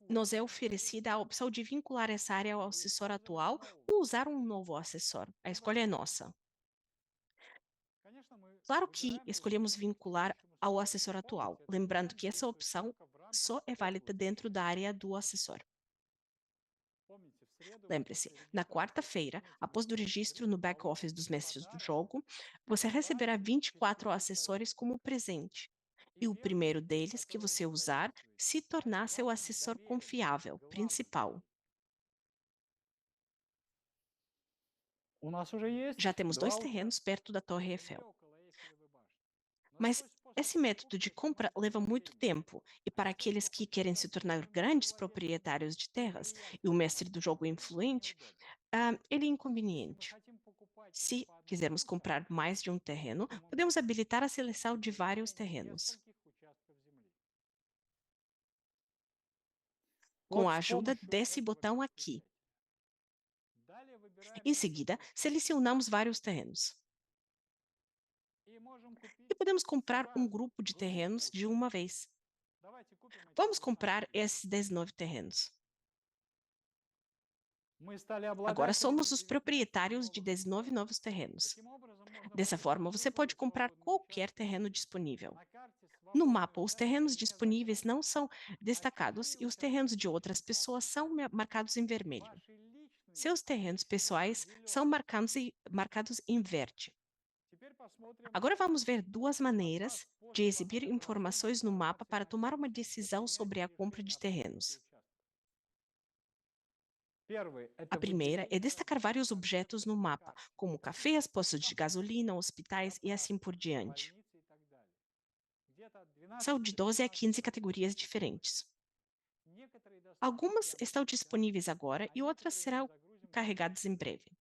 nos é oferecida a opção de vincular essa área ao assessor atual ou usar um novo assessor. A escolha é nossa. Claro que escolhemos vincular ao assessor atual, lembrando que essa opção só é válida dentro da área do assessor. Lembre-se, na quarta-feira, após o registro no back-office dos mestres do jogo, você receberá 24 assessores como presente. E o primeiro deles que você usar se tornar seu assessor confiável, principal. Já temos 2 terrenos perto da Torre Eiffel. Mas esse método de compra leva muito tempo, e para aqueles que querem se tornar grandes proprietários de terras e o mestre do jogo influente, ele é inconveniente. Se quisermos comprar mais de um terreno, podemos habilitar a seleção de vários terrenos. Com a ajuda desse botão aqui. Em seguida, selecionamos vários terrenos. e podemos comprar um grupo de terrenos de uma vez. Давайте купим эти Vamos 19 comprar территорий. esses 19 terrenos. Мы стали Agora somos обладателями os 19 proprietários de новых 19 территорий. novos terrenos. Таким образом, можно Dessa купить forma, любой você pode comprar плодородный qualquer участок. terreno disponível. На карте No свободные mapa, os участки terrenos не disponíveis заметны. não são destacados e os terrenos de outras pessoas são marcados em vermelho. Ваши личные Seus terrenos pessoais são marcados em verde. Теперь посмотрим Agora vamos ver duas maneiras расклад de после exibir покупки informações no различных mapa para нормативных tomar uma актов для decisão sobre a принятия compra решения de о покупке terrenos. участка. Первый– A это primeira é выделение destacar vários различных objetos no объектов на mapa, карте. como cafés, postos de gasolina, hospitais e assim Заправки, por diante. больницы и так далее. Где-то от 12 São de до 12 a 15 15 categorias diferentes. Некоторые доступны Algumas прямо estão сейчас, disponíveis agora а e outras некоторые мы serão загрузим carregadas em чуть позже. breve.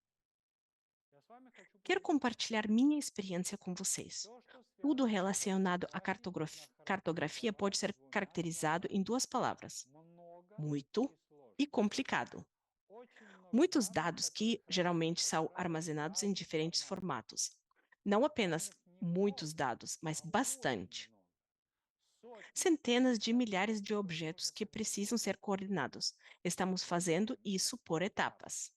Я с вами хочу Quero поделиться. compartilhar minha experiência com vocês. Все, что Tudo связано с relacionado à картографией, можно cartografia pode ser характеризовать caracterizado двумя em duas словами. palavras: Много muito и сложно. e complicado. Очень много Muitos данных, dados которые que geralmente хранятся são в armazenados em разных diferentes форматах. formatos. Não apenas Данных muitos немного, dados, mas а очень bastante. много. Сотни, Centenas de тысячи milhares объектов, de которые objetos нужно que precisam согласовать. ser coordenados. Estamos fazendo isso por etapas.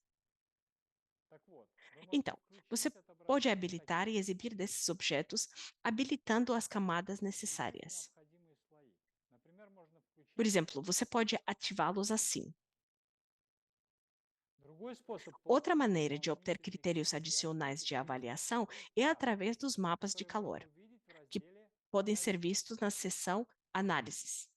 Так вот, вы можете Então, você включить pode отображение habilitar e каких exibir desses objetos, habilitando as camadas включить necessárias. необходимые слои. Например, можно Por включить exemplo, você pode ativá-los assim. другой способ Outra maneira de obter дополнительных critérios критерий adicionais оценки de через avaliação список é карт, através dos mapas de которые можно calor, увидеть в que разделе podem ser «Анализ». vistos na seção Análises.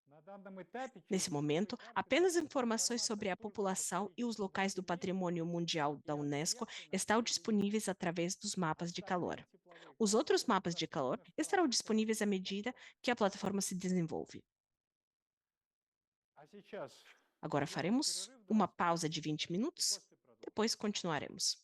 На данном этапе Nesse через любые momento, карты apenas доступна informações информация sobre a только об população e os историческом locais do населении Patrimônio Mundial и da Unesco объекты на estão выбранных участках. disponíveis através dos mapas de calor. Остальные тепловые Os карты outros будут mapas de calor доступны в estarão процессе disponíveis à развития medida платформы. que a plataforma se desenvolve. А сейчас Agora сделаем faremos перерыв uma 20 pausa минут de 20 и minutos, после продолжим. depois continuaremos.